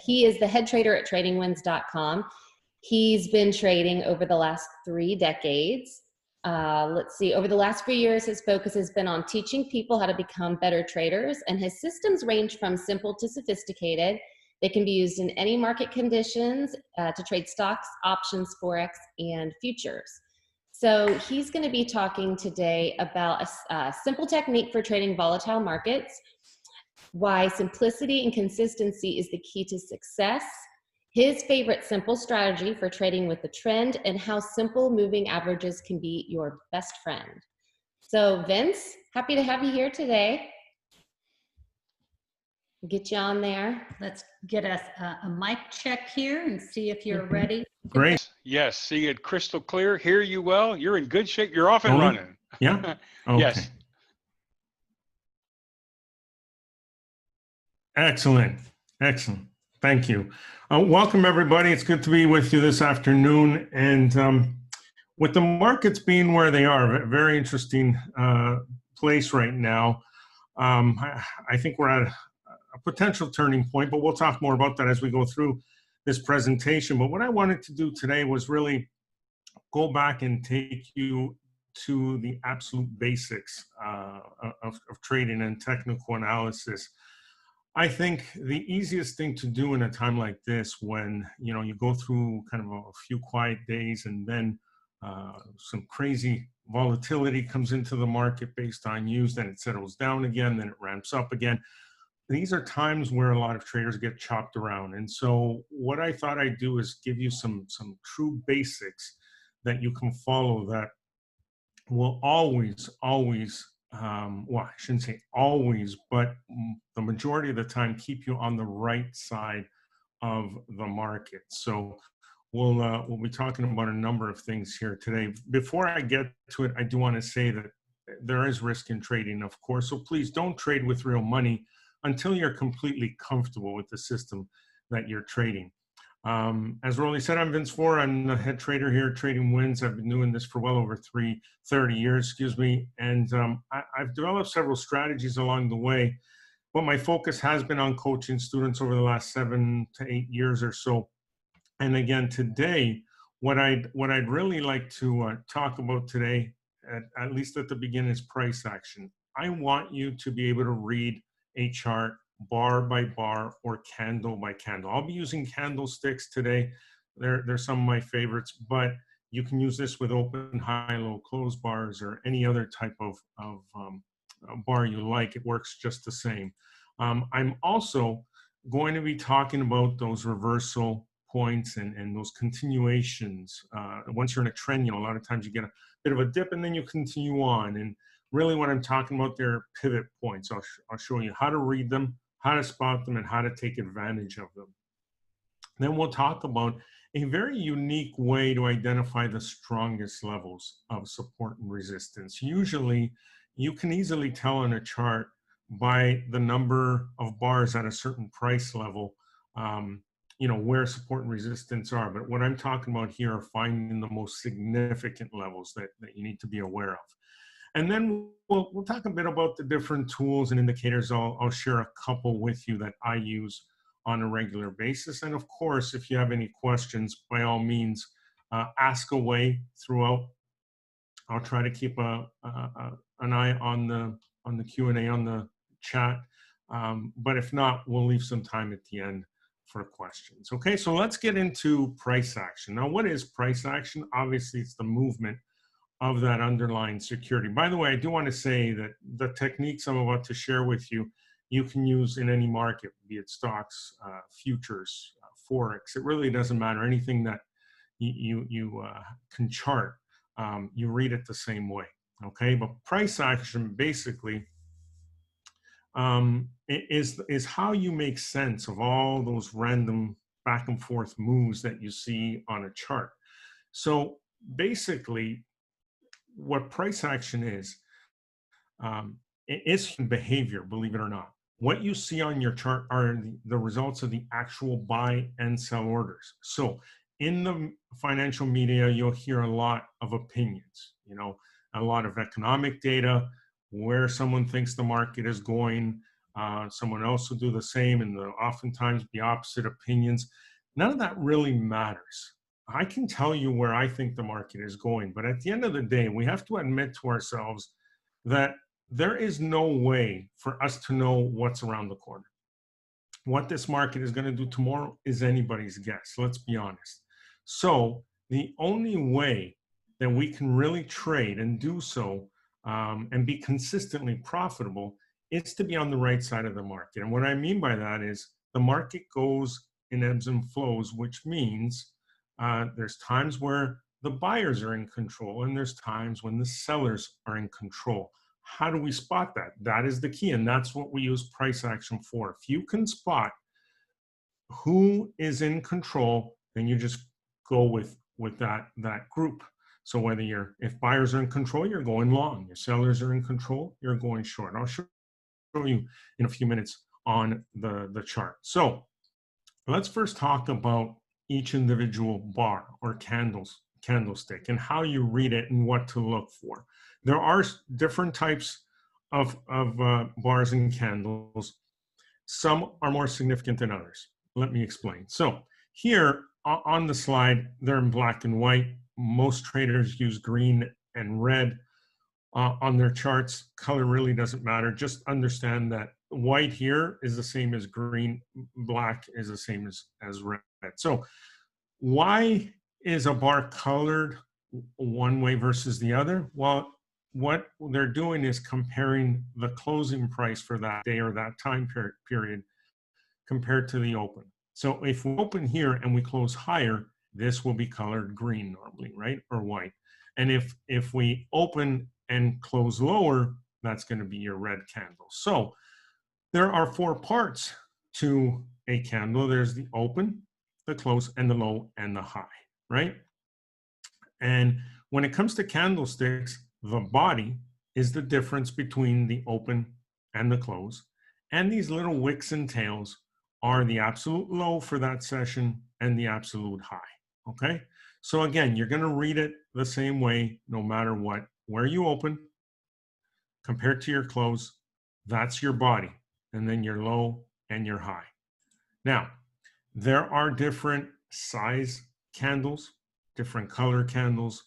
He is the head trader at TradingWins.com. He's been trading over the last 3 decades. Let's see, over the last few years, his focus has been on teaching people how to become better traders, and his systems range from simple to sophisticated. They can be used in any market conditions to trade stocks, options, Forex, and futures. So he's going to be talking today about a simple technique for trading volatile markets, why simplicity and consistency is the key to success, his favorite simple strategy for trading with the trend, and how simple moving averages can be your best friend. So Vince, happy to have you here today. Get you on there. Let's get us a mic check here and see if you're ready. Great. Yes, see it crystal clear, hear you well. You're in good shape. You're off and running. Yeah? Okay. Yes. Excellent. Excellent. Thank you. Welcome, everybody. It's good to be with you this afternoon. And with the markets being where they are, a very interesting place right now, I think we're at a potential turning point, but we'll talk more about that as we go through this presentation. But what I wanted to do today was really go back and take you to the absolute basics of trading and technical analysis. I think the easiest thing to do in a time like this, when you go through kind of a few quiet days and then some crazy volatility comes into the market based on news, then it settles down again, then it ramps up again. These are times where a lot of traders get chopped around. And so what I thought I'd do is give you some true basics that you can follow that will always, well, I shouldn't say always, but the majority of the time keep you on the right side of the market. So we'll be talking about a number of things here today. Before I get to it, I do want to say that there is risk in trading, of course. So please don't trade with real money until you're completely comfortable with the system that you're trading. As Rolly said, I'm Vince Vora. I'm the head trader here at TradingWins. I've been doing this for well over 30 years, and I've developed several strategies along the way, but my focus has been on coaching students over the last 7 to 8 years or so. And again, today, what I'd really like to talk about today, at least at the beginning, is price action. I want you to be able to read a chart bar by bar or candle by candle. I'll be using candlesticks today. They're some of my favorites, but you can use this with open, high, low, close bars or any other type of bar you like. It works just the same. I'm also going to be talking about those reversal points and those continuations. Once you're in a trend, a lot of times you get a bit of a dip and then you continue on. And really what I'm talking about there are pivot points. I'll show you how to read them, how to spot them, and how to take advantage of them. Then we'll talk about a very unique way to identify the strongest levels of support and resistance. Usually, you can easily tell on a chart by the number of bars at a certain price level, where support and resistance are. But what I'm talking about here are finding the most significant levels that you need to be aware of. And then we'll talk a bit about the different tools and indicators. I'll share a couple with you that I use on a regular basis. And of course, if you have any questions, by all means, ask away throughout. I'll try to keep an eye on the Q&A on the chat. But if not, we'll leave some time at the end for questions. Okay, so let's get into price action. Now, what is price action? Obviously, it's the movement of that underlying security. By the way, I do want to say that the techniques I'm about to share with you, you can use in any market, be it stocks, futures, Forex. It really doesn't matter. Anything that you can chart, you read it the same way, okay? But price action basically is how you make sense of all those random back and forth moves that you see on a chart. So basically, what price action is behavior, believe it or not. What you see on your chart are the results of the actual buy and sell orders. So in the financial media, you'll hear a lot of opinions, a lot of economic data, where someone thinks the market is going, Someone else will do the same, and there'll oftentimes be opposite opinions. None of that really matters. I can tell you where I think the market is going, but at the end of the day, we have to admit to ourselves that there is no way for us to know what's around the corner. What this market is going to do tomorrow is anybody's guess. Let's be honest. So the only way that we can really trade and do so and be consistently profitable is to be on the right side of the market. And what I mean by that is the market goes in ebbs and flows, which means there's times where the buyers are in control and there's times when the sellers are in control. How do we spot that? That is the key, and that's what we use price action for. If you can spot who is in control, then you just go with that group. So whether if buyers are in control, you're going long. If sellers are in control, you're going short. I'll show you in a few minutes on the chart. So let's first talk about each individual bar or candlestick and how you read it and what to look for. There are different types of bars and candles. Some are more significant than others. Let me explain. So here on the slide, they're in black and white. Most traders use green and red on their charts. Color really doesn't matter. Just understand that white here is the same as green. Black is the same as red. So why is a bar colored one way versus the other? Well, what they're doing is comparing the closing price for that day or that time period compared to the open. So if we open here and we close higher, this will be colored green normally, right? Or white. And if we open and close lower, that's going to be your red candle. So there are four parts to a candle. There's the open, the close, and the low, and the high, right? And when it comes to candlesticks, the body is the difference between the open and the close. And these little wicks and tails are the absolute low for that session and the absolute high, okay? So again, you're gonna read it the same way no matter what. Where you open compared to your close, that's your body. And then your low and your high. Now, there are different size candles, different color candles.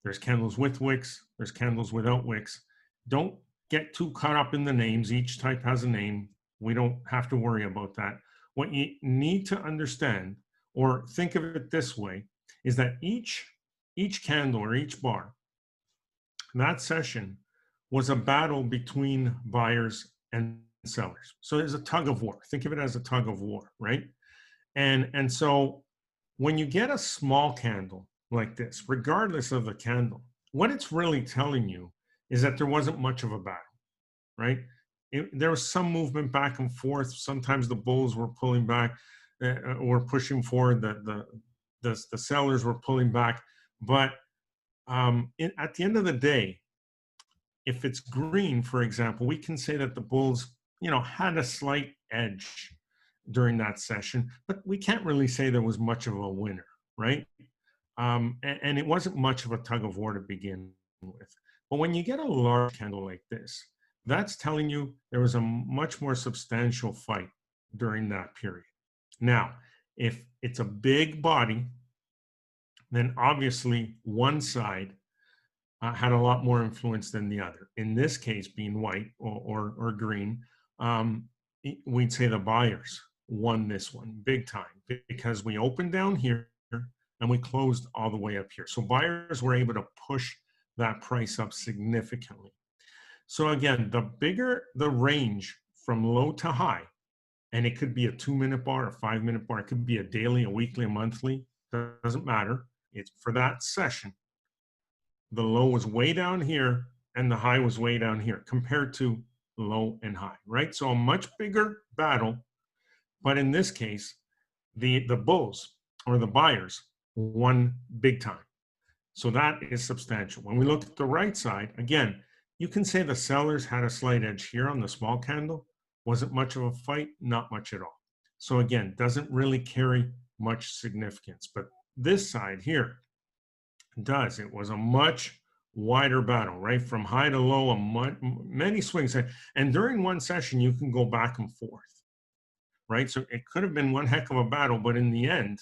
There's candles with wicks, there's candles without wicks. Don't get too caught up in the names. Each type has a name. We don't have to worry about that. What you need to understand, or think of it this way, is that each candle or each bar, that session was a battle between buyers and sellers. So there's a tug of war. Think of it as a tug of war, right? And so when you get a small candle like this, regardless of the candle, what it's really telling you is that there wasn't much of a battle, right? There was some movement back and forth. Sometimes the bulls were pulling back or pushing forward. The sellers were pulling back. But at the end of the day, if it's green, for example, we can say that the bulls, had a slight edge during that session, but we can't really say there was much of a winner, right? And it wasn't much of a tug of war to begin with. But when you get a large candle like this, that's telling you there was a much more substantial fight during that period. Now, if it's a big body, then obviously one side had a lot more influence than the other. In this case, being white or green, we'd say the buyers won this one big time because we opened down here and we closed all the way up here. So buyers were able to push that price up significantly. So again, the bigger the range from low to high, and it could be a 2-minute bar, a 5-minute bar, it could be a daily, a weekly, a monthly, doesn't matter. It's for that session. The low was way down here and the high was way down here compared to low and high, right? So a much bigger battle, but in this case, the bulls or the buyers won big time. So that is substantial. When we look at the right side, again, you can say the sellers had a slight edge here on the small candle. Wasn't much of a fight, not much at all. So again, doesn't really carry much significance, but this side here does. It was a much wider battle, right? From high to low, many swings. And during one session, you can go back and forth, right? So it could have been one heck of a battle, but in the end,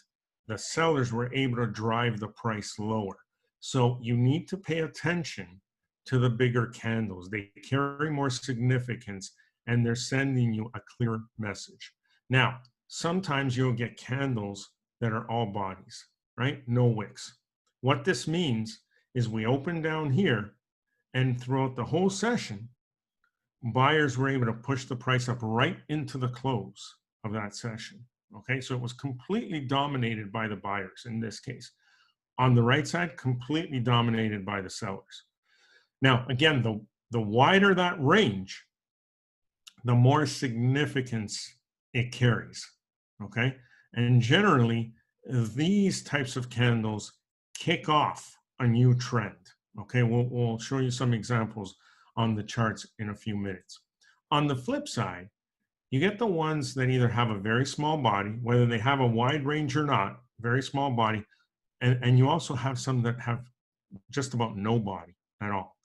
the sellers were able to drive the price lower. So you need to pay attention to the bigger candles. They carry more significance, and they're sending you a clear message. Now, sometimes you'll get candles that are all bodies, right? No wicks. What this means is we open down here, and throughout the whole session, buyers were able to push the price up right into the close of that session. Okay, so it was completely dominated by the buyers in this case. On the right side, completely dominated by the sellers. Now, again, the wider that range, the more significance it carries, okay? And generally, these types of candles kick off a new trend, okay? We'll show you some examples on the charts in a few minutes. On the flip side, you get the ones that either have a very small body, whether they have a wide range or not, very small body, and you also have some that have just about no body at all.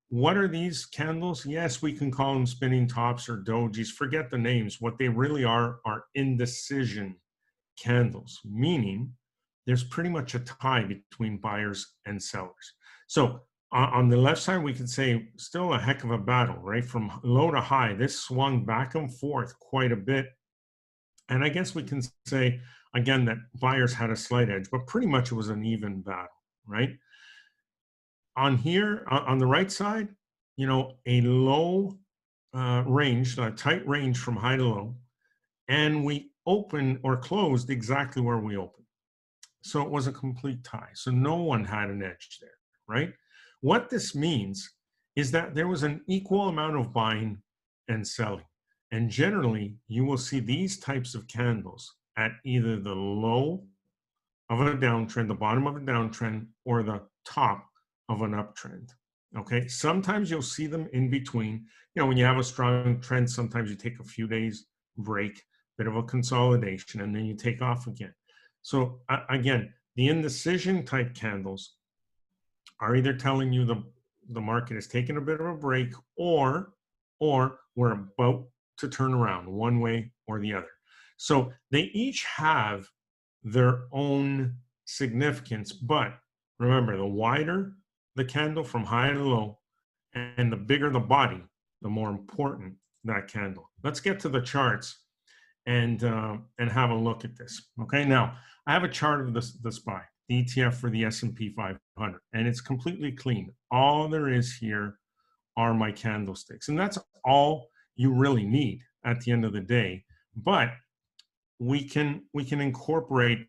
What are these candles? Yes, we can call them spinning tops or dojis. Forget the names. What they really are indecision candles, meaning there's pretty much a tie between buyers and sellers. So on the left side, we could say still a heck of a battle, right? From low to high, this swung back and forth quite a bit. And I guess we can say, again, that buyers had a slight edge, but pretty much it was an even battle, right? On here, on the right side, you know, a low range, a tight range from high to low, and we opened or closed exactly where we opened. So it was a complete tie. So no one had an edge there, right? What this means is that there was an equal amount of buying and selling. And generally, you will see these types of candles at either the low of a downtrend, the bottom of a downtrend, or the top of an uptrend. Okay, sometimes you'll see them in between. You know, when you have a strong trend, sometimes you take a few days break, bit of a consolidation, and then you take off again. So again, the indecision type candles are either telling you the market has taken a bit of a break, or we're about to turn around one way or the other. So they each have their own significance, but remember, the wider the candle from high to low, and the bigger the body, the more important that candle. Let's get to the charts and have a look at this. Okay, now I have a chart of the SPY, the ETF for the S&P 500, and it's completely clean. All there is here are my candlesticks, and that's all you really need at the end of the day. But we can incorporate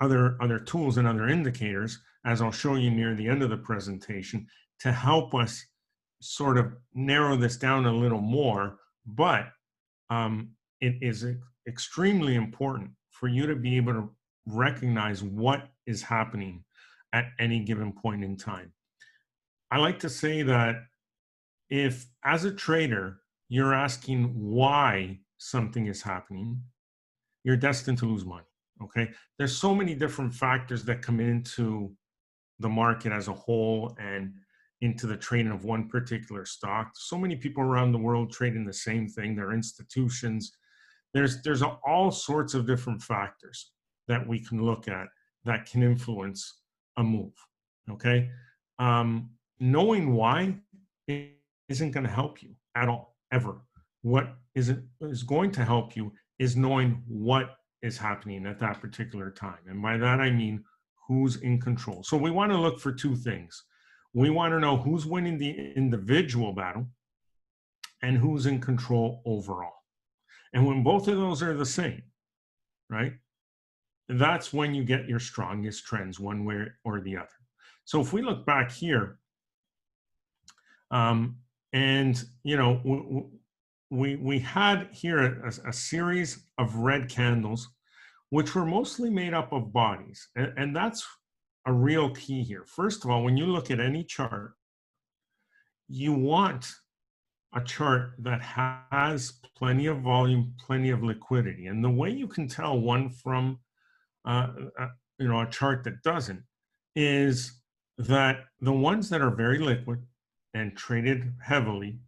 other tools and other indicators, as I'll show you near the end of the presentation, to help us sort of narrow this down a little more. But it is extremely important for you to be able to recognize what is happening at any given point in time. I like to say that if, as a trader, you're asking why something is happening, you're destined to lose money. Okay, there's so many different factors that come into the market as a whole and into the trading of one particular stock. So many people around the world trading the same thing. They're institutions. There's all sorts of different factors that we can look at that can influence a move. Okay, knowing why isn't going to help you at all, ever. What is going to help you is knowing what is happening at that particular time. And by that, I mean who's in control. So we want to look for two things. We want to know who's winning the individual battle and who's in control overall. And when both of those are the same, right, that's when you get your strongest trends one way or the other. So if we look back here, and, you know, we had here a series of red candles, which were mostly made up of bodies. And that's a real key here. First of all, when you look at any chart, you want a chart that has plenty of volume, plenty of liquidity. And the way you can tell one from, you know, a chart that doesn't is that the ones that are very liquid and traded heavily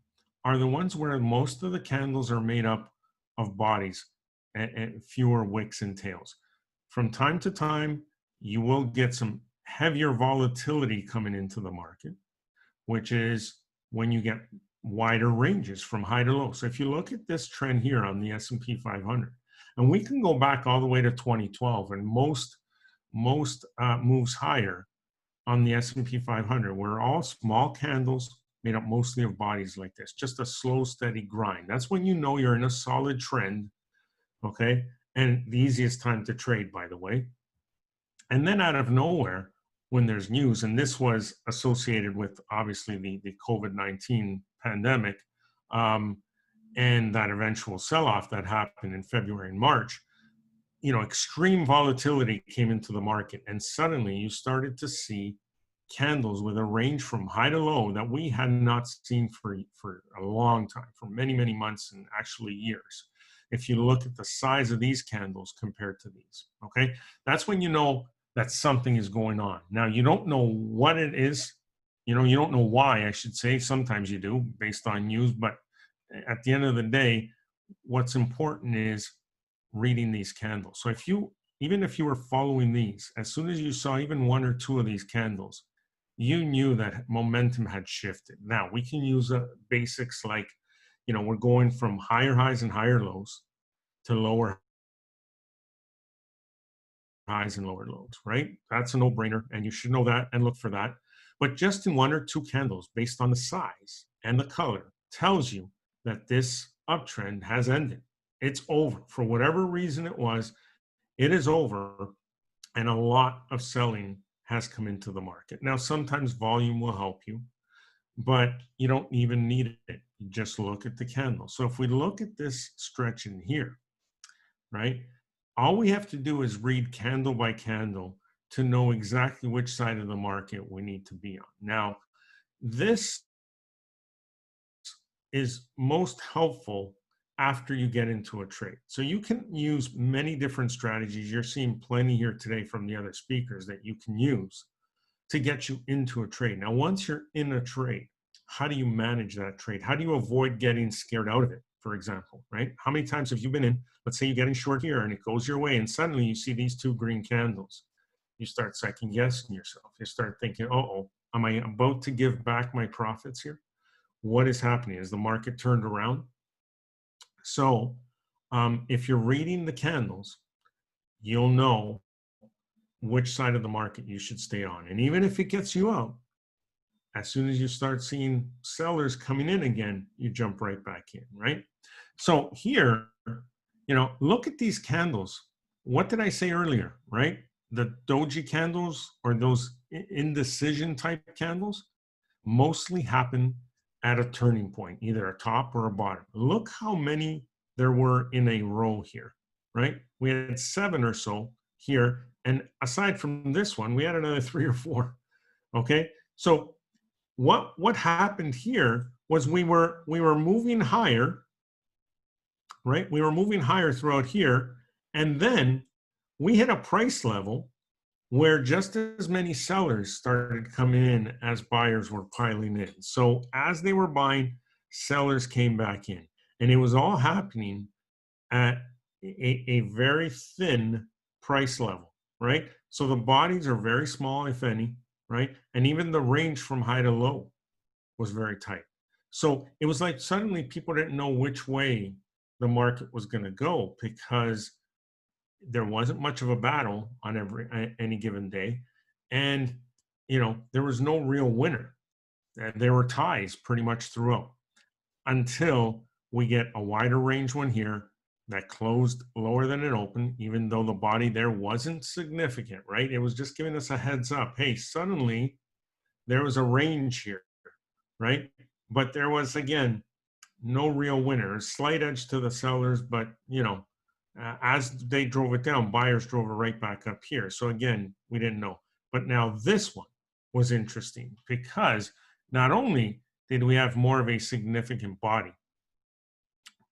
are the ones where most of the candles are made up of bodies and fewer wicks and tails. From time to time, you will get some heavier volatility coming into the market, which is when you get wider ranges from high to low. So if you look at this trend here on the S&P 500, and we can go back all the way to 2012, and most moves higher on the S&P 500 were all small candles made up mostly of bodies like this, just a slow, steady grind. That's when you know you're in a solid trend, okay? And the easiest time to trade, by the way. And then out of nowhere, when there's news, and this was associated with obviously the COVID-19 pandemic and that eventual sell-off that happened in February and March, you know, extreme volatility came into the market, and suddenly you started to see candles with a range from high to low that we had not seen for a long time, for many, many months and actually years. If you look at the size of these candles compared to these, okay, that's when you know that something is going on. Now, you don't know what it is, you know, you don't know why, I should say. Sometimes you do based on news, but at the end of the day, what's important is reading these candles. So even if you were following these, as soon as you saw even one or two of these candles, you knew that momentum had shifted. Now we can use basics like, you know, we're going from higher highs and higher lows to lower highs and lower lows, right? That's a no-brainer, and you should know that and look for that. But just in one or two candles, based on the size and the color, tells you that this uptrend has ended. It's over. For whatever reason it was, it is over, and a lot of selling has come into the market. Now, sometimes volume will help you, but you don't even need it. You just look at the candle. So if we look at this stretch in here, right, all we have to do is read candle by candle to know exactly which side of the market we need to be on. Now, this is most helpful after you get into a trade. So you can use many different strategies. You're seeing plenty here today from the other speakers that you can use to get you into a trade. Now, once you're in a trade, how do you manage that trade? How do you avoid getting scared out of it, for example, right? How many times have you been in, let's say you get in short here and it goes your way and suddenly you see these two green candles. You start second guessing yourself. You start thinking, uh-oh, am I about to give back my profits here? What is happening? Is the market turned around? So if you're reading the candles, you'll know which side of the market you should stay on. And even if it gets you out, as soon as you start seeing sellers coming in again, you jump right back in, right? So here, you know, look at these candles. What did I say earlier, right? The doji candles or those indecision type candles mostly happen at a turning point, either a top or a bottom. Look how many there were in a row here, right? We had 7 or so here. And aside from this one, we had another 3 or 4, okay? So what happened here was we were moving higher, right? We were moving higher throughout here. And then we hit a price level where just as many sellers started coming in as buyers were piling in. So as they were buying, sellers came back in. And it was all happening at a very thin price level, right? So the bodies are very small, if any, right? And even the range from high to low was very tight. So it was like suddenly people didn't know which way the market was going to go because there wasn't much of a battle on any given day, and you know there was no real winner. There were ties pretty much throughout until we get a wider range one here that closed lower than it opened, even though the body there wasn't significant, right? It was just giving us a heads up. Hey, suddenly there was a range here, right? But there was, again, no real winner. A slight edge to the sellers, but you know, as they drove it down, buyers drove it right back up here. So again, we didn't know. But now this one was interesting because not only did we have more of a significant body,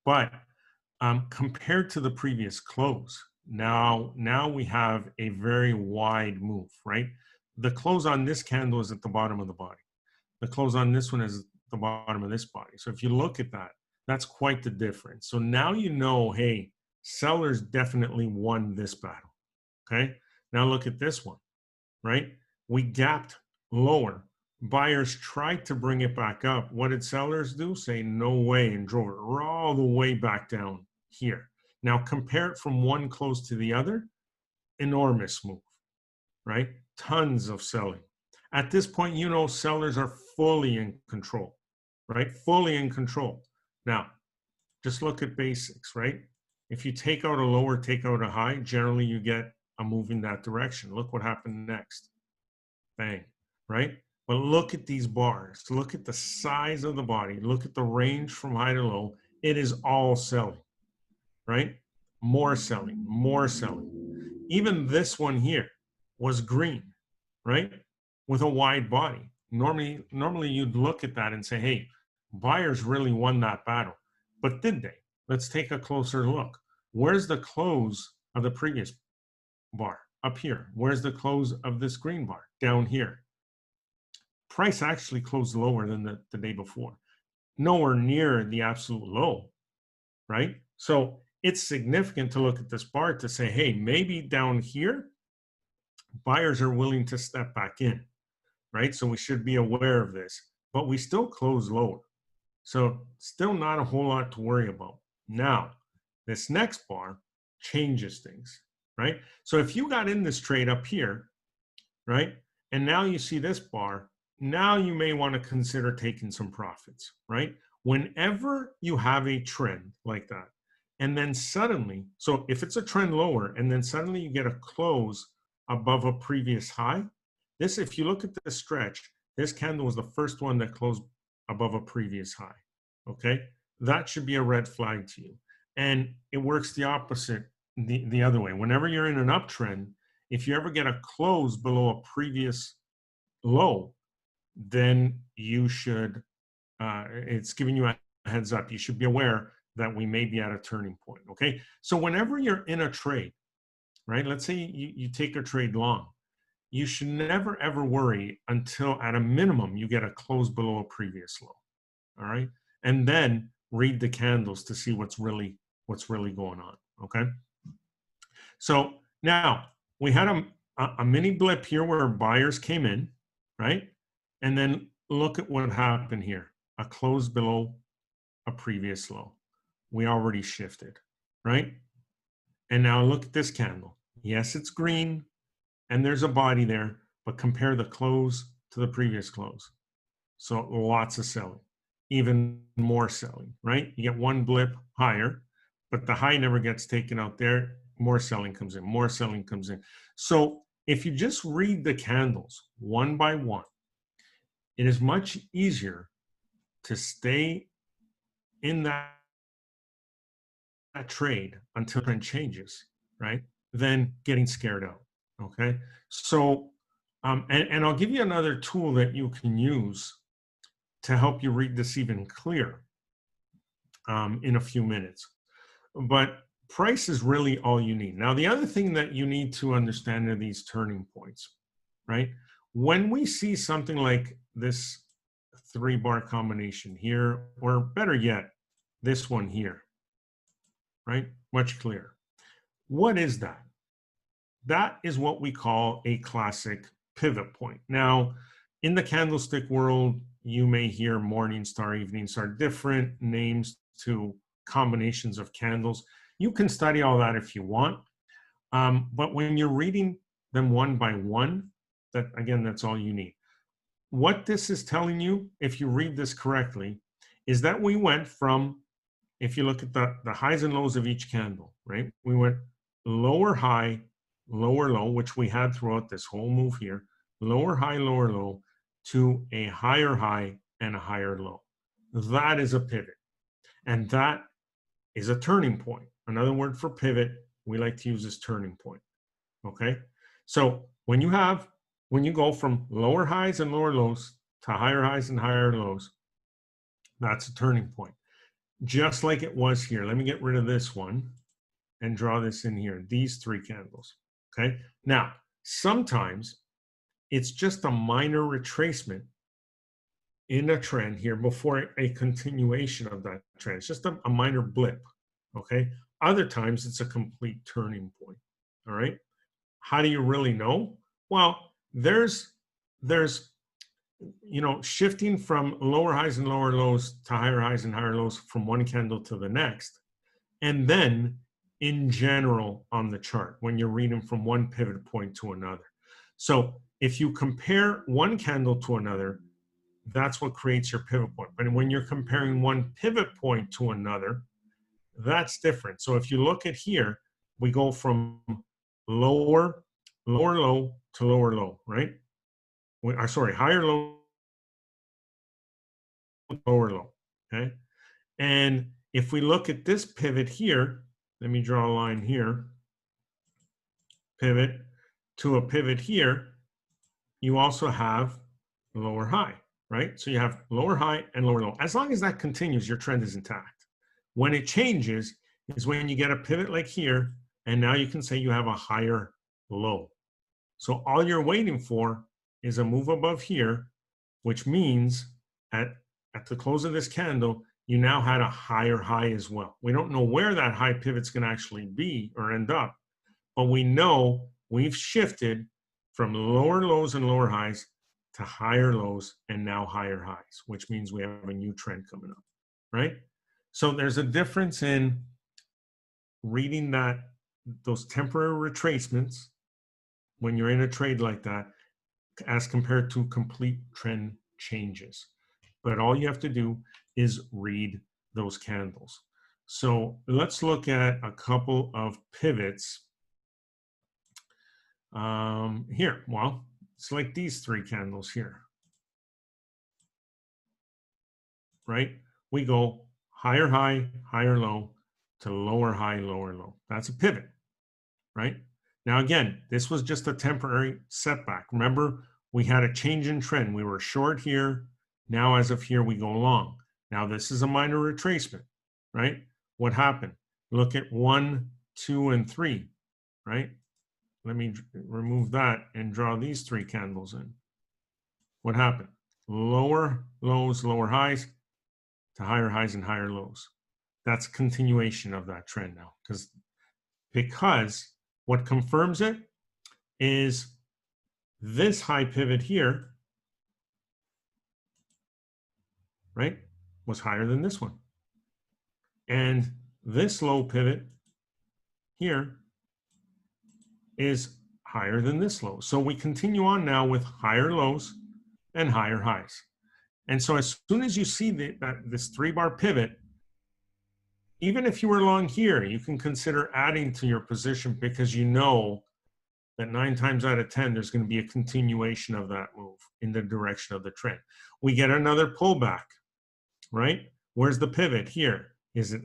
but compared to the previous close, now we have a very wide move, right? the close on this candle is at the bottom of the body. The close on this one is at the bottom of this body. So if you look at that, that's quite the difference. So now you know, hey, sellers definitely won this battle, okay? Now look at this one, right? We gapped lower. Buyers tried to bring it back up. What did sellers do? Say no way, and drove it all the way back down here. Now compare it from one close to the other, enormous move, right? Tons of selling. At this point, you know sellers are fully in control, right? Fully in control. Now, just look at basics, right? If you take out a lower, take out a high, generally you get a move in that direction. Look what happened next. Bang, right? But look at these bars. Look at the size of the body. Look at the range from high to low. It is all selling, right? More selling, more selling. Even this one here was green, right? With a wide body. Normally you'd look at that and say, hey, buyers really won that battle. But did they? Let's take a closer look. Where's the close of the previous bar? Up here. Where's the close of this green bar? Down here. Price actually closed lower than the day before. Nowhere near the absolute low, right? So it's significant to look at this bar to say, hey, maybe down here, buyers are willing to step back in, right? So we should be aware of this, but we still close lower. So still not a whole lot to worry about. Now, this next bar changes things, right? So if you got in this trade up here, right? And now you see this bar, now you may want to consider taking some profits, right? Whenever you have a trend like that, and then suddenly, so if it's a trend lower, and then suddenly you get a close above a previous high, this, if you look at this stretch, this candle was the first one that closed above a previous high, okay? That should be a red flag to you. And it works the opposite, the other way. Whenever you're in an uptrend, if you ever get a close below a previous low, then you should, it's giving you a heads up. You should be aware that we may be at a turning point, okay? So whenever you're in a trade, right? Let's say you take a trade long. You should never ever worry until at a minimum you get a close below a previous low, all right? And then read the candles to see what's really going on, okay? So now we had a mini blip here where buyers came in, right? And then look at what happened here. A close below a previous low. We already shifted, right? And now look at this candle. Yes, it's green and there's a body there, but compare the close to the previous close. So lots of selling, even more selling, right? You get one blip higher, but the high never gets taken out there. More selling comes in, more selling comes in. So if you just read the candles one by one, it is much easier to stay in that trade until trend changes, right? Than getting scared out, okay? So, and I'll give you another tool that you can use to help you read this even clearer in a few minutes. But price is really all you need. Now, the other thing that you need to understand are these turning points, right? When we see something like this 3-bar combination here, or better yet, this one here, right? Much clearer. What is that? That is what we call a classic pivot point. Now, in the candlestick world, you may hear morning star, evening star, different names to combinations of candles. You can study all that if you want. But when you're reading them one by one, that again, that's all you need. What this is telling you, if you read this correctly, is that we went from, if you look at the highs and lows of each candle, right? We went lower high, lower low, which we had throughout this whole move here, lower high, lower low, to a higher high and a higher low. That is a pivot. And that is a turning point. Another word for pivot, we like to use this turning point, okay? So when you go from lower highs and lower lows to higher highs and higher lows, that's a turning point. Just like it was here. Let me get rid of this one and draw this in here, these 3 candles, okay? Now, sometimes it's just a minor retracement in a trend here before a continuation of that trend. It's just a minor blip, okay? Other times it's a complete turning point, all right? How do you really know? Well, there's shifting from lower highs and lower lows to higher highs and higher lows from one candle to the next. And then in general on the chart, when you're reading from one pivot point to another. So if you compare one candle to another, that's what creates your pivot point. But when you're comparing one pivot point to another, that's different. So if you look at here, we go from lower low to lower low, right? Higher low, lower low, okay? And if we look at this pivot here, let me draw a line here, pivot to a pivot here, you also have lower high, right? So you have lower high and lower low. As long as that continues, your trend is intact. When it changes is when you get a pivot like here, and now you can say you have a higher low. So all you're waiting for is a move above here, which means at the close of this candle, you now had a higher high as well. We don't know where that high pivot's going to actually be or end up, but we know we've shifted from lower lows and lower highs to higher lows and now higher highs, which means we have a new trend coming up, right? So there's a difference in reading those temporary retracements when you're in a trade like that as compared to complete trend changes. But all you have to do is read those candles. So let's look at a couple of pivots here. Well, it's like these three candles here, right? We go higher high, higher low to lower high, lower low. That's a pivot, right? Now, again, this was just a temporary setback. Remember, we had a change in trend. We were short here. Now, as of here, we go long. Now, this is a minor retracement, right? What happened? Look at 1, 2, and 3, right? Let me remove that and draw these three candles in. What happened? Lower lows, lower highs to higher highs and higher lows. That's a continuation of that trend now, because what confirms it is this high pivot here, right, was higher than this one. And this low pivot here is higher than this low. So we continue on now with higher lows and higher highs. And so as soon as you see this 3-bar pivot, even if you were long here, you can consider adding to your position because you know that 9 times out of 10, there's going to be a continuation of that move in the direction of the trend. We get another pullback, right? Where's the pivot here? Is it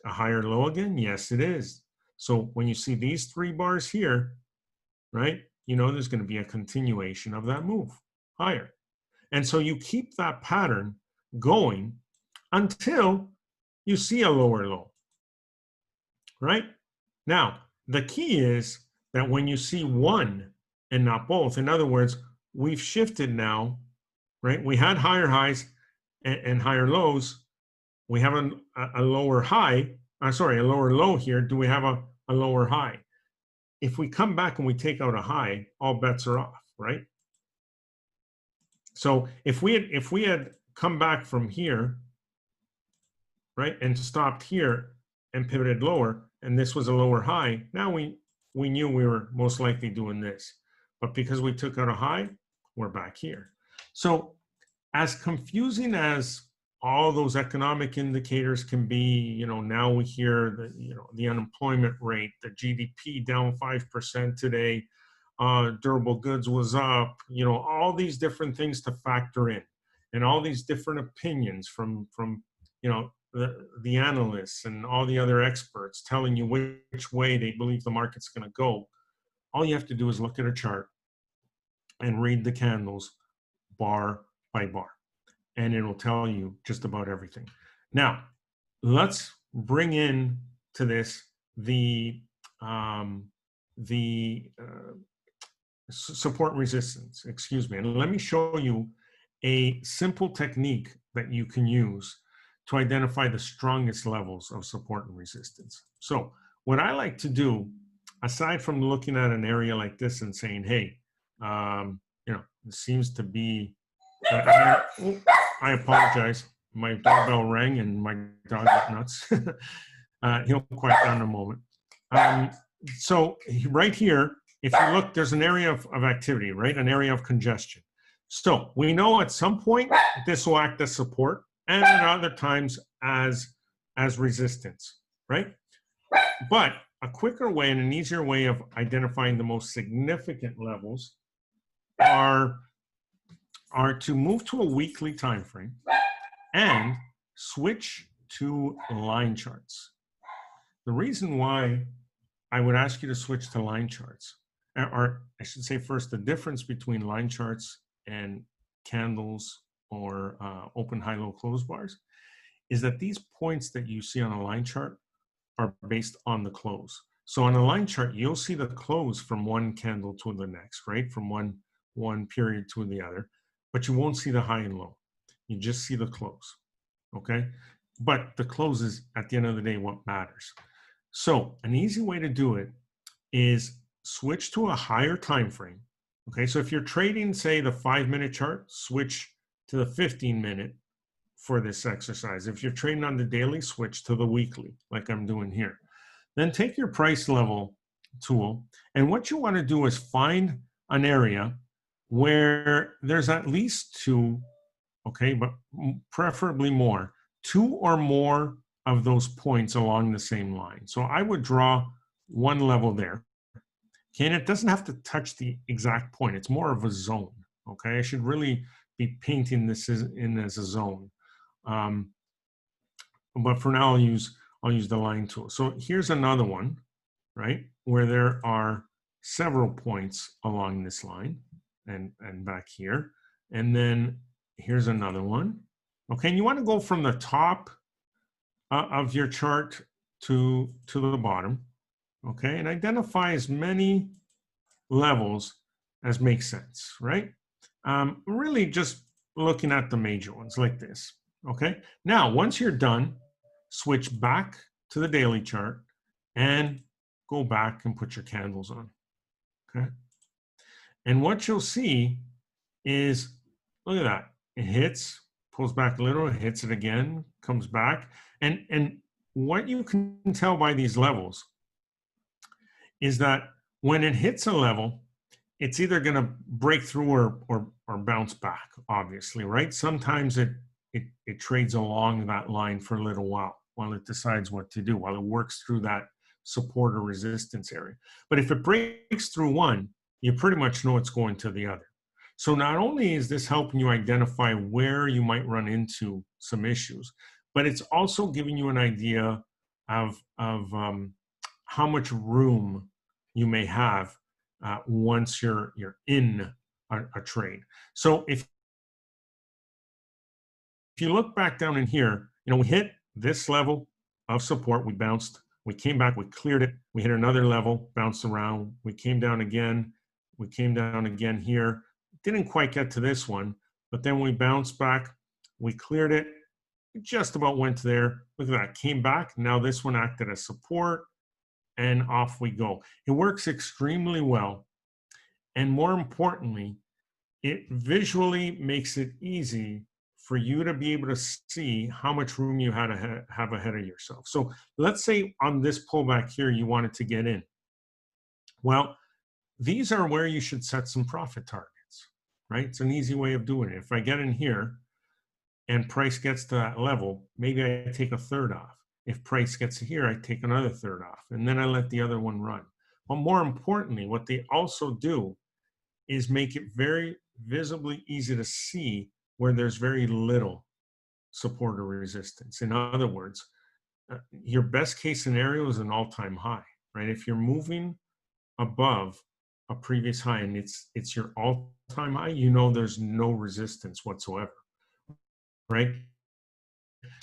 a higher low again? Yes, it is. So when you see these 3 bars here, right, you know there's going to be a continuation of that move higher. And so you keep that pattern going until you see a lower low, right? Now, the key is that when you see one and not both, in other words, we've shifted now, right? We had higher highs and higher lows. We have a lower high, a lower low here. Do we have a lower high? If we come back and we take out a high, all bets are off, right? So if we had come back from here, right, and stopped here and pivoted lower, and this was a lower high, now we knew we were most likely doing this. But because we took out a high, we're back here. So as confusing as all those economic indicators can be, now we hear the unemployment rate, the GDP down 5% today, durable goods was up, all these different things to factor in, and all these different opinions from the analysts and all the other experts telling you which way they believe the market's going to go. All you have to do is look at a chart and read the candles bar by bar, and it'll tell you just about everything. Now, let's bring in to this the support resistance, excuse me. And let me show you a simple technique that you can use to identify the strongest levels of support and resistance. So what I like to do, aside from looking at an area like this and saying, hey, you know, it seems to be, I apologize. My doorbell rang and my dog got nuts. He'll quiet down in a moment. So right here, if you look, there's an area of activity, right? An area of congestion. So we know at some point this will act as support and at other times as resistance, right? But a quicker way and an easier way of identifying the most significant levels are to move to a weekly time frame and switch to line charts. The reason why I would ask you to switch to line charts, or I should say first, the difference between line charts and candles or open, high, low, close bars, is that these points that you see on a line chart are based on the close. So on a line chart, you'll see the close from one candle to the next, right? From one period to the other, but you won't see the high and low. You just see the close, okay? But the close is, at the end of the day, what matters. So an easy way to do it is switch to a higher time frame. Okay, so if you're trading, say, the 5-minute chart, switch to the 15-minute for this exercise. If you're trading on the daily, switch to the weekly, like I'm doing here. Then take your price level tool, and what you want to do is find an area where there's at least two, okay, but preferably more, two or more of those points along the same line. So I would draw one level there. Okay, and it doesn't have to touch the exact point. It's more of a zone. Okay, I should really be painting this in as a zone. But for now, I'll use the line tool. So here's another one, right, where there are several points along this line and back here. And then here's another one. Okay, and you want to go from the top of your chart to the bottom. Okay, and identify as many levels as make sense, right? Really just looking at the major ones like this, okay? Now, once you're done, switch back to the daily chart and go back and put your candles on, okay? And what you'll see is, look at that. It hits, pulls back a little, it hits it again, comes back. And what you can tell by these levels is that when it hits a level, it's either going to break through or bounce back, obviously, right? Sometimes it trades along that line for a little while it decides what to do, while it works through that support or resistance area. But if it breaks through one, you pretty much know it's going to the other. So not only is this helping you identify where you might run into some issues, but it's also giving you an idea of how much room you may have once you're in a trade. So if you look back down in here, you know, we hit this level of support, we bounced, we came back, we cleared it, we hit another level, bounced around, we came down again here, didn't quite get to this one, but then we bounced back, we cleared it, it just about went there, look at that, came back, now this one acted as support, and off we go. It works extremely well, and more importantly, it visually makes it easy for you to be able to see how much room you have ahead of yourself. So let's say on this pullback here, you wanted to get in. Well, these are where you should set some profit targets, right? It's an easy way of doing it. If I get in here and price gets to that level, maybe I take a third off. If price gets here, I take another third off, and then I let the other one run. But more importantly, what they also do is make it very visibly easy to see where there's very little support or resistance. In other words, your best case scenario is an all-time high, right? If you're moving above a previous high and it's your all-time high, you know there's no resistance whatsoever, right?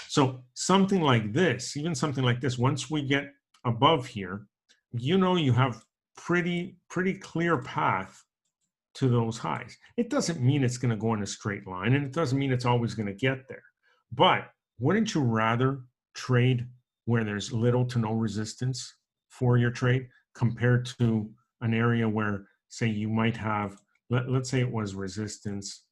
So something like this, even something like this, once we get above here, you know you have pretty clear path to those highs. It doesn't mean it's going to go in a straight line, and it doesn't mean it's always going to get there. But wouldn't you rather trade where there's little to no resistance for your trade compared to an area where, say, you might have, let's say it was resistance,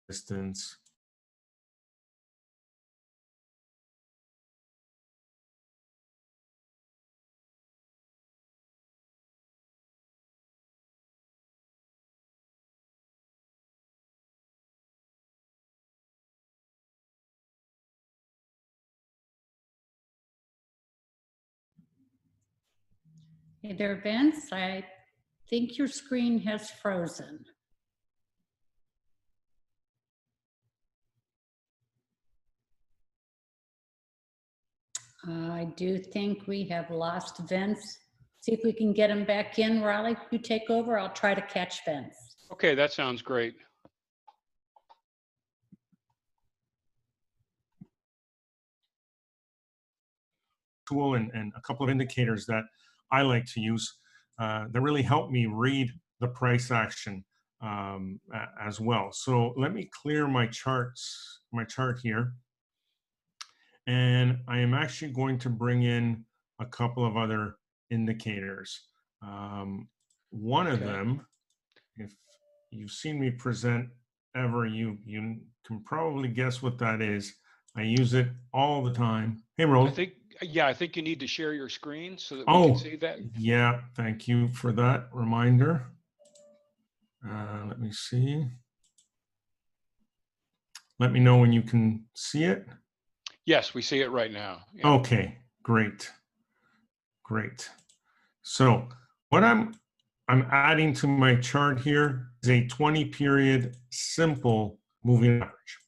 resistance, Hey there, Vince. I think your screen has frozen. I do think we have lost Vince. See if we can get him back in. Raleigh, you take over. I'll try to catch Vince. Okay, that sounds great. Tool and a couple of indicators that I like to use that really help me read the price action as well. So let me clear my chart here. And I am actually going to bring in a couple of other indicators. One of them, if you've seen me present ever, you can probably guess what that is. I use it all the time. Hey, Ro. I think you need to share your screen so that we can see that. Yeah, thank you for that reminder. Let me see. Let me know when you can see it. Yes, we see it right now. Yeah. Okay, great. Great. So what I'm adding to my chart here is a 20 period simple moving average.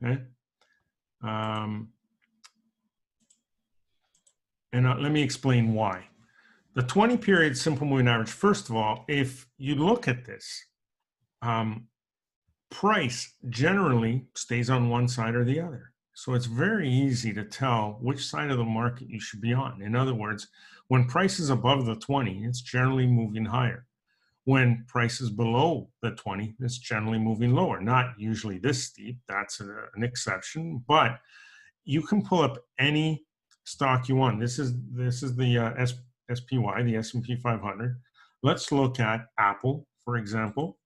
Okay. Let me explain why. The 20 period simple moving average, first of all, if you look at this, price generally stays on one side or the other. So it's very easy to tell which side of the market you should be on. In other words, when price is above the 20, it's generally moving higher. When price is below the 20, it's generally moving lower. Not usually this steep, that's an exception, but you can pull up any stock you want. This is the SPY, the S&P 500. Let's look at Apple, for example.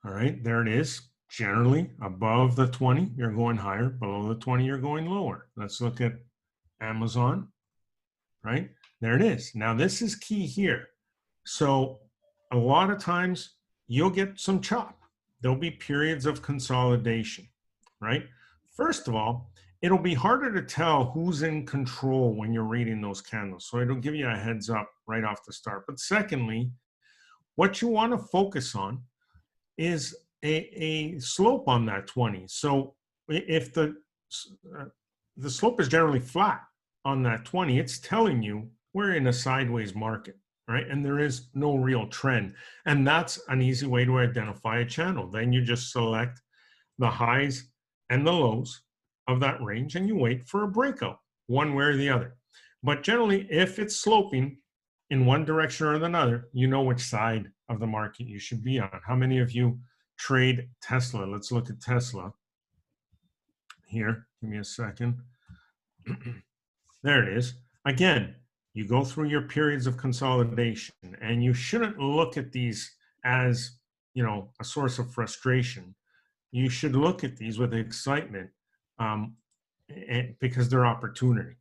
All right, there it is. Generally above the 20, you're going higher. Below the 20, you're going lower. Let's look at Amazon, right? There it is. Now, this is key here. So a lot of times you'll get some chop. There'll be periods of consolidation, right? First of all, it'll be harder to tell who's in control when you're reading those candles. So it'll give you a heads up right off the start. But secondly, what you want to focus on is a slope on that 20. So if the slope is generally flat on that 20, it's telling you we're in a sideways market, right? And there is no real trend. And that's an easy way to identify a channel. Then you just select the highs and the lows of that range and you wait for a breakout, one way or the other. But generally, if it's sloping in one direction or another, you know which side of the market you should be on. How many of you trade Tesla? Let's look at Tesla here. Give me a second. There it is. Again, you go through your periods of consolidation, and you shouldn't look at these as, you know, a source of frustration. You should look at these with excitement because they're opportunity.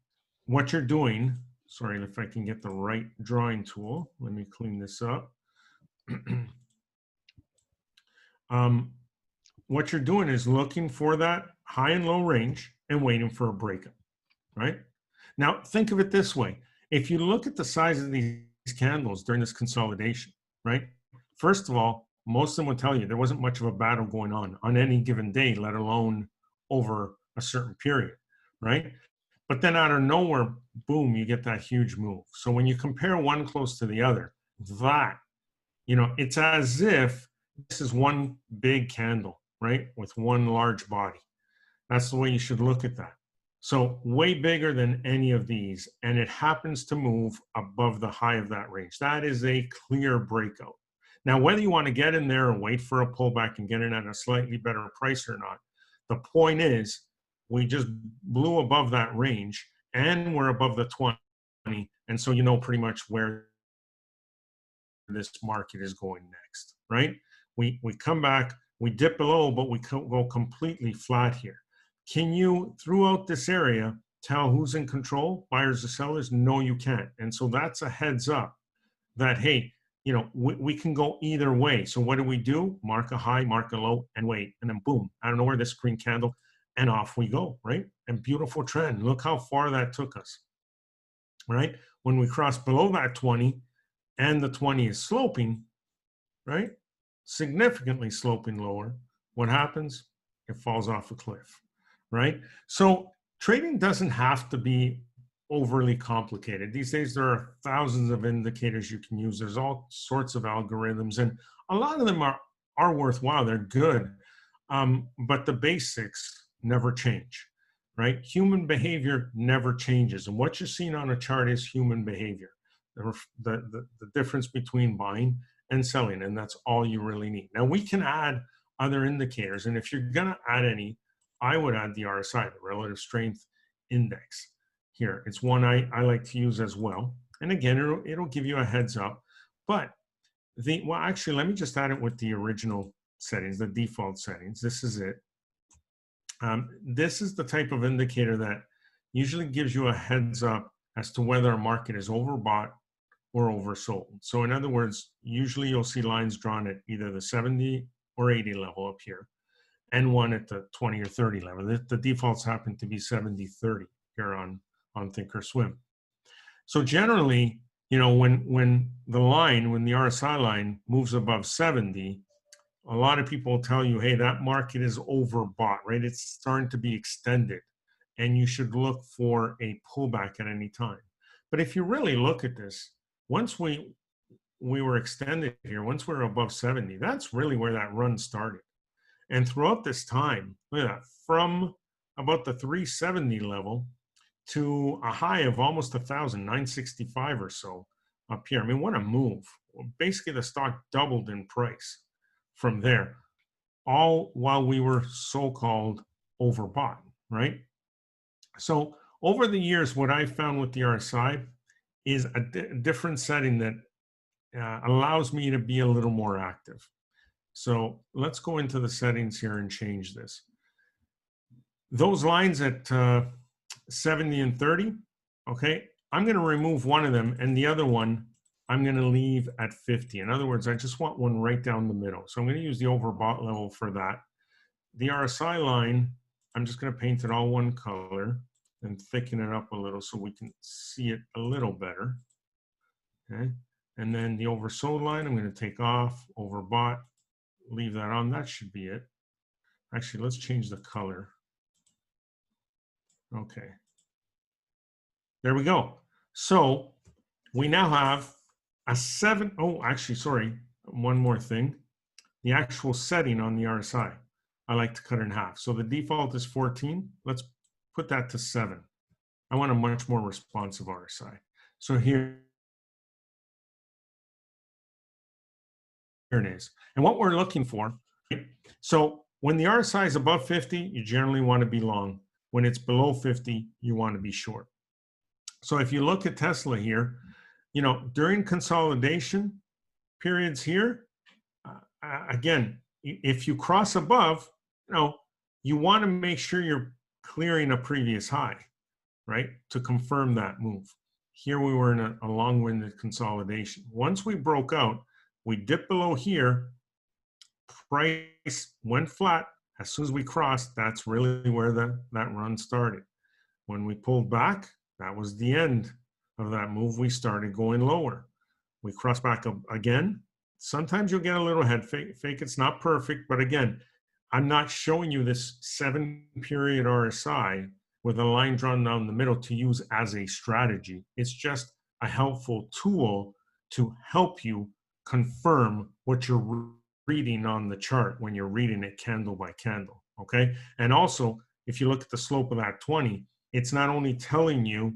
What you're doing, sorry if I can get the right drawing tool. Let me clean this up. What you're doing is looking for that high and low range and waiting for a breakup, right? Now, think of it this way. If you look at the size of these candles during this consolidation, right? First of all, most of them would tell you there wasn't much of a battle going on any given day, let alone over a certain period, right? But then out of nowhere, boom, you get that huge move. So when you compare one close to the other, that, you know, it's as if this is one big candle, right? With one large body. That's the way you should look at that. So way bigger than any of these, and it happens to move above the high of that range. That is a clear breakout. Now, whether you want to get in there and wait for a pullback and get in at a slightly better price or not, the point is we just blew above that range and we're above the 20. And so you know pretty much where this market is going next, right? We come back, we dip below, but we go completely flat here. Can you, throughout this area, tell who's in control, buyers or sellers? No, you can't. And so that's a heads up that, hey, you know, we can go either way. So what do? Mark a high, mark a low, and wait. And then boom, I don't know where this green candle, and off we go, right? And beautiful trend. Look how far that took us, right? When we cross below that 20 and the 20 is sloping, right? Significantly sloping lower. What happens? It falls off a cliff, right? So trading doesn't have to be overly complicated. These days, there are thousands of indicators you can use. There's all sorts of algorithms, and a lot of them are worthwhile. They're good, but the basics never change, right? Human behavior never changes, and what you're seeing on a chart is human behavior, the difference between buying and selling, and that's all you really need. Now, we can add other indicators, and if you're going to add any, I would add the RSI, the Relative Strength Index. Here, it's one I like to use as well. And again, it'll give you a heads up. But well, actually, let me just add it with the original settings, the default settings. This is it. This is the type of indicator that usually gives you a heads up as to whether a market is overbought or oversold. So in other words, usually you'll see lines drawn at either the 70 or 80 level up here, and one at the 20 or 30 level. The defaults happen to be 70-30 here on Thinkorswim. So generally, you know, when the RSI line moves above 70, a lot of people will tell you, hey, that market is overbought, right? It's starting to be extended, and you should look for a pullback at any time. But if you really look at this, once we were extended here, once we're above 70, that's really where that run started. And throughout this time, look at that, from about the 370 level to a high of almost 1,000, 965 or so up here. I mean, what a move. Basically, the stock doubled in price from there, all while we were so-called overbought, right? So over the years, what I found with the RSI is a different setting that allows me to be a little more active. So let's go into the settings here and change this. Those lines at 70 and 30, okay, I'm going to remove one of them, and the other one I'm going to leave at 50. In other words, I just want one right down the middle. So I'm going to use the overbought level for that. The RSI line, I'm just going to paint it all one color and thicken it up a little so we can see it a little better. Okay, and then the oversold line, I'm going to take off, overbought, leave that on. That should be it. Actually, let's change the color. Okay, there we go. So we now have a one more thing. The actual setting on the RSI, I like to cut it in half. So the default is 14. Let's put that to 7. I want a much more responsive RSI. So here it is. And what we're looking for, so when the RSI is above 50, you generally want to be long. When it's below 50, you want to be short. So if you look at Tesla here, you know, during consolidation periods here, again, if you cross above, you know, you want to make sure you're clearing a previous high, right, to confirm that move. Here we were in a long-winded consolidation. Once we broke out, we dipped below here, price went flat. As soon as we crossed, that's really where that run started. When we pulled back, that was the end of that move. We started going lower. We crossed back up again. Sometimes you'll get a little head fake. It's not perfect, but again, I'm not showing you this 7-period RSI with a line drawn down the middle to use as a strategy. It's just a helpful tool to help you confirm what you're reading on the chart when you're reading it candle by candle, okay? And also, if you look at the slope of that 20, it's not only telling you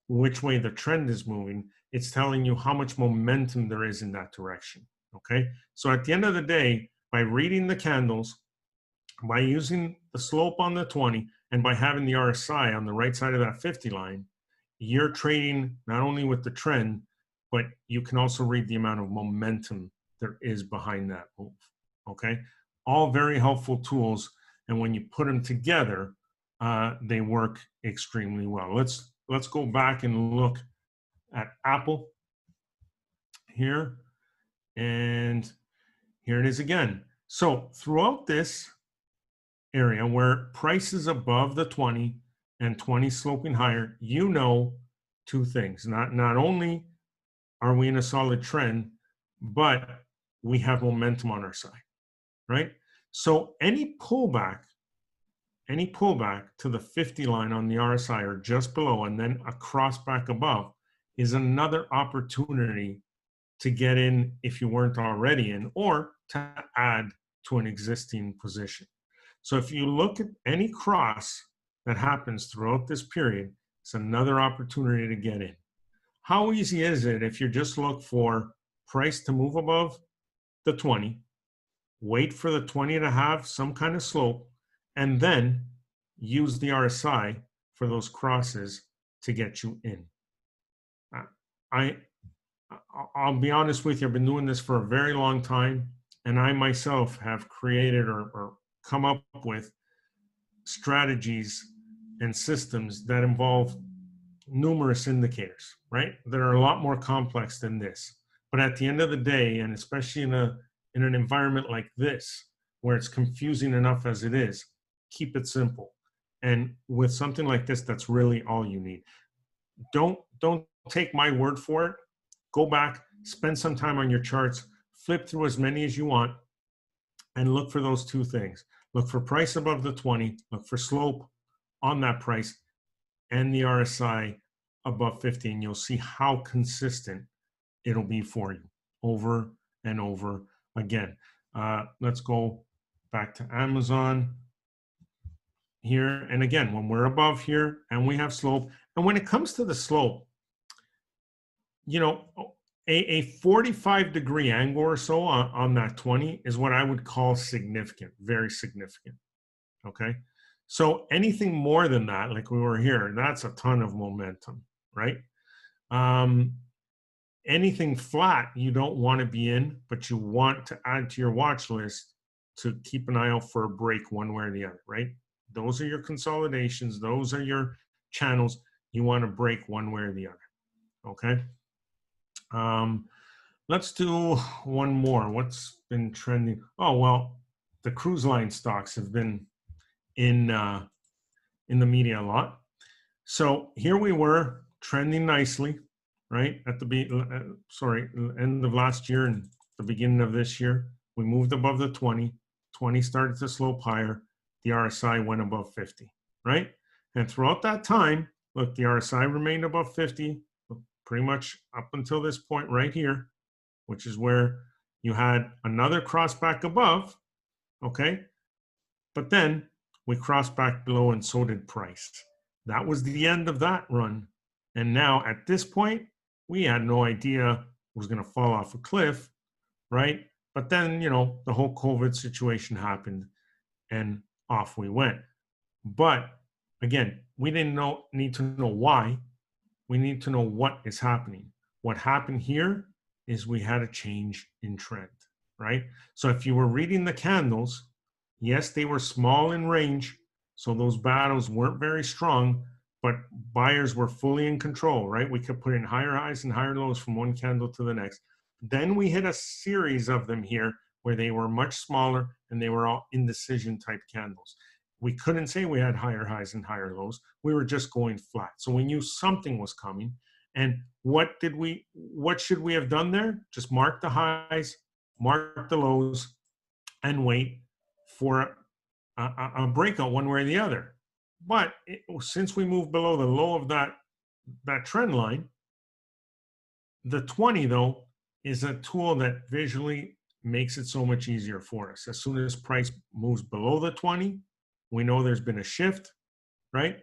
which way the trend is moving, it's telling you how much momentum there is in that direction, okay? So at the end of the day, by reading the candles, by using the slope on the 20, and by having the RSI on the right side of that 50 line, you're trading not only with the trend, but you can also read the amount of momentum there is behind that move, okay? All very helpful tools, and when you put them together, they work extremely well. Let's go back and look at Apple here, and here it is again. So throughout this area where price is above the 20 and 20 sloping higher, you know two things. Not only are we in a solid trend, but we have momentum on our side, right? So any pullback to the 50 line on the RSI or just below and then a cross back above is another opportunity to get in if you weren't already in, or to add to an existing position. So if you look at any cross that happens throughout this period, it's another opportunity to get in. How easy is it if you just look for price to move above the 20, wait for the 20 to have some kind of slope, and then use the RSI for those crosses to get you in? I'll be honest with you, I've been doing this for a very long time, and I myself have created or come up with strategies and systems that involve numerous indicators, right? That are a lot more complex than this. But at the end of the day, and especially in an environment like this, where it's confusing enough as it is, keep it simple. And with something like this, that's really all you need. Don't take my word for it. Go back, spend some time on your charts, flip through as many as you want, and look for those two things. Look for price above the 20, look for slope on that price, and the RSI above 50, and you'll see how consistent it'll be for you over and over again. Let's go back to Amazon here. And again, when we're above here and we have slope, and when it comes to the slope, you know, a 45-degree angle or so on that 20 is what I would call significant, very significant, okay? So anything more than that, like we were here, that's a ton of momentum, right? Anything flat, you don't want to be in, but you want to add to your watch list to keep an eye out for a break one way or the other, right? Those are your consolidations. Those are your channels. You want to break one way or the other, okay? Let's do one more. What's been trending? Oh, well, the cruise line stocks have been in the media a lot. So here we were trending nicely, right? At the end of last year and the beginning of this year, we moved above the 20. 20 started to slope higher. The RSI went above 50, right? And throughout that time, look, the RSI remained above 50, pretty much up until this point right here, which is where you had another cross back above, okay? But then we crossed back below, and so did price. That was the end of that run. And now at this point, we had no idea it was going to fall off a cliff, right? But then, you know, the whole COVID situation happened and off we went. But again, we didn't need to know why. We need to know what is happening. What happened here is we had a change in trend, right? So if you were reading the candles, yes, they were small in range, so those battles weren't very strong, but buyers were fully in control, right? We could put in higher highs and higher lows from one candle to the next. Then we hit a series of them here where they were much smaller and they were all indecision type candles. We couldn't say we had higher highs and higher lows. We were just going flat. So we knew something was coming. And what should we have done there? Just mark the highs, mark the lows, and wait for a breakout one way or the other. But since we moved below the low of that trend line, the 20 though is a tool that visually makes it so much easier for us. As soon as price moves below the 20, we know there's been a shift. right?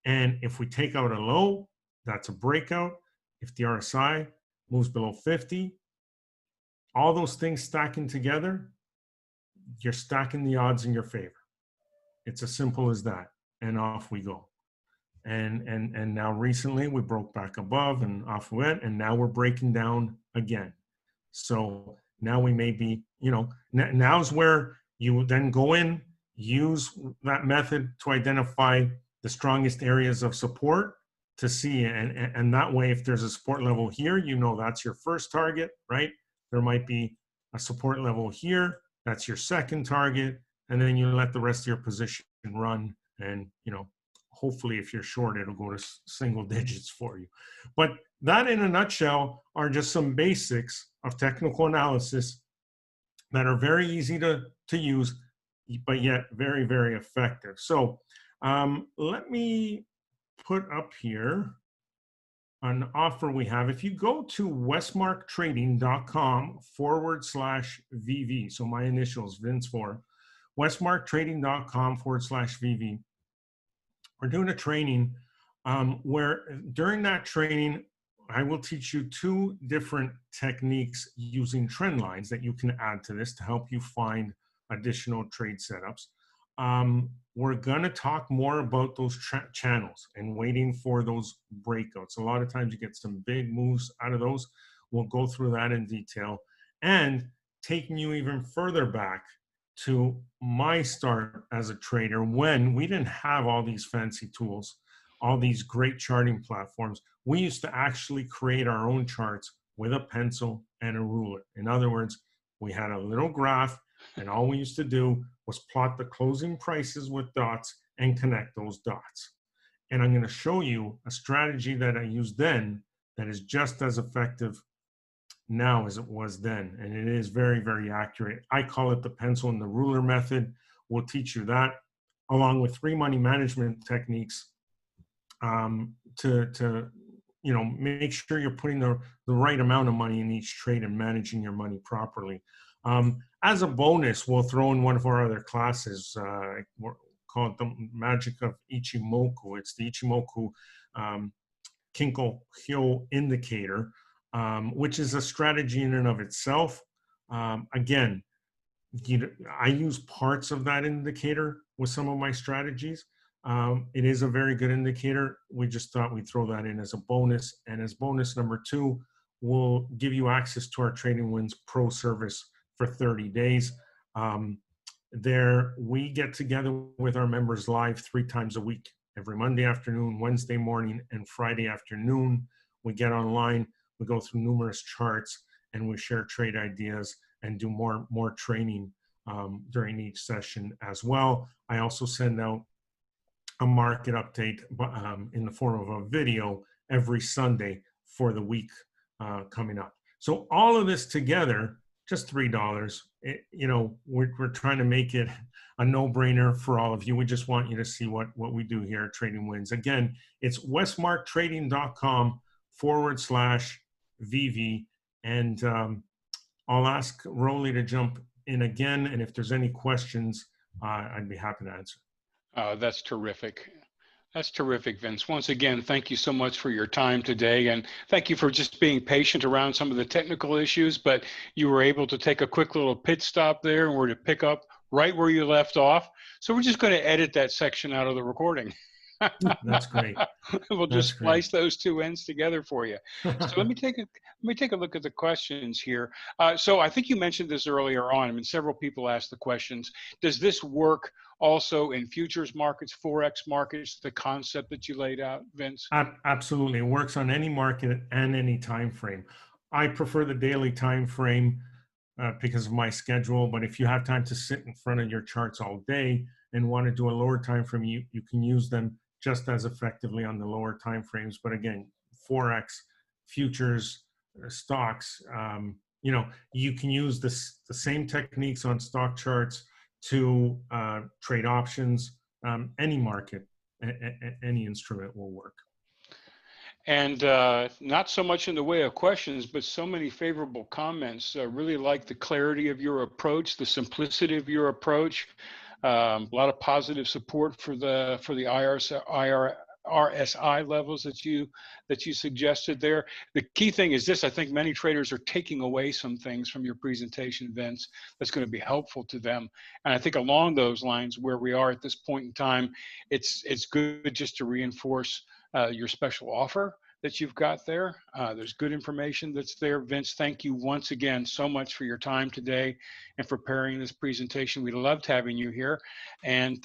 And if we take out a low, that's a breakout. If the RSI moves below 50, all those things stacking together, you're stacking the odds in your favor. It's as simple as that. And off we go. And now recently we broke back above and off we went, and now we're breaking down again. So now we may be, now's where you then go in, use that method to identify the strongest areas of support to see. And that way, if there's a support level here, that's your first target, right? There might be a support level here. That's your second target. And then you let the rest of your position run. And, hopefully if you're short, it'll go to single digits for you. But that in a nutshell are just some basics of technical analysis that are very easy to use, but yet very, very effective. So let me put up here an offer we have. If you go to westmarktrading.com/VV, so my initials, Vince Vora, westmarktrading.com/VV, we're doing a training where during that training, I will teach you 2 different techniques using trend lines that you can add to this to help you find additional trade setups. We're going to talk more about those channels and waiting for those breakouts. A lot of times you get some big moves out of those. We'll go through that in detail, and taking you even further back to my start as a trader when we didn't have all these fancy tools, all these great charting platforms. We used to actually create our own charts with a pencil and a ruler. In other words, we had a little graph, and all we used to do was plot the closing prices with dots and connect those dots. And I'm going to show you a strategy that I used then that is just as effective now as it was then. And it is very, very accurate. I call it the pencil and the ruler method. We'll teach you that along with 3 money management techniques to make sure you're putting the right amount of money in each trade and managing your money properly. As a bonus, we'll throw in one of our other classes, called the Magic of Ichimoku. It's the Ichimoku Kinko Hyo indicator, which is a strategy in and of itself. Again, I use parts of that indicator with some of my strategies. It is a very good indicator. We just thought we'd throw that in as a bonus. And as bonus number 2, we'll give you access to our TradingWins Pro service for 30 days. There, we get together with our members live 3 times a week, every Monday afternoon, Wednesday morning, and Friday afternoon. We get online, we go through numerous charts, and we share trade ideas and do more training during each session as well. I also send out a market update in the form of a video every Sunday for the week coming up. So all of this together, just $3. We're trying to make it a no-brainer for all of you. We just want you to see what we do here at TradingWins. Again, it's westmarktrading.com/VV. And I'll ask Rolly to jump in again. And if there's any questions, I'd be happy to answer. That's terrific. That's terrific, Vince. Once again, thank you so much for your time today. And thank you for just being patient around some of the technical issues, but you were able to take a quick little pit stop there and we're to pick up right where you left off. So we're just going to edit that section out of the recording. That's great. We'll just splice those 2 ends together for you. So let me take a look at the questions here. So I think you mentioned this earlier on. I mean, several people asked the questions. Does this work also in futures markets, Forex markets, the concept that you laid out, Vince? Absolutely. It works on any market and any time frame. I prefer the daily time frame because of my schedule, but if you have time to sit in front of your charts all day and want to do a lower time frame, you can use them just as effectively on the lower time frames. But again, Forex, futures, stocks, you can use the same techniques on stock charts to trade options. Any market, any instrument will work. And not so much in the way of questions, but so many favorable comments. Really like the clarity of your approach, the simplicity of your approach. A lot of positive support for the RSI levels that you suggested there. The key thing is this: I think many traders are taking away some things from your presentation, Vince, that's going to be helpful to them. And I think along those lines, where we are at this point in time, it's good just to reinforce your special offer that you've got there. There's good information that's there. Vince, thank you once again so much for your time today and for preparing this presentation. We loved having you here, and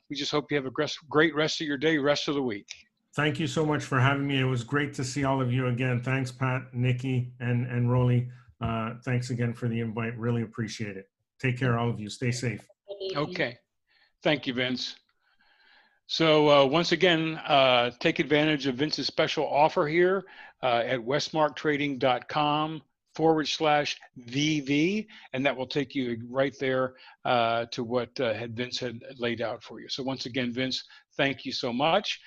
we just hope you have a great rest of your day, rest of the week. Thank you so much for having me. It was great to see all of you again. Thanks, Pat, Nikki, and Rolly. Thanks again for the invite. Really appreciate it. Take care, all of you. Stay safe. Okay. Thank you, Vince. So once again, take advantage of Vince's special offer here at westmarktrading.com/VV, and that will take you right there to what Vince had laid out for you. So once again, Vince, thank you so much.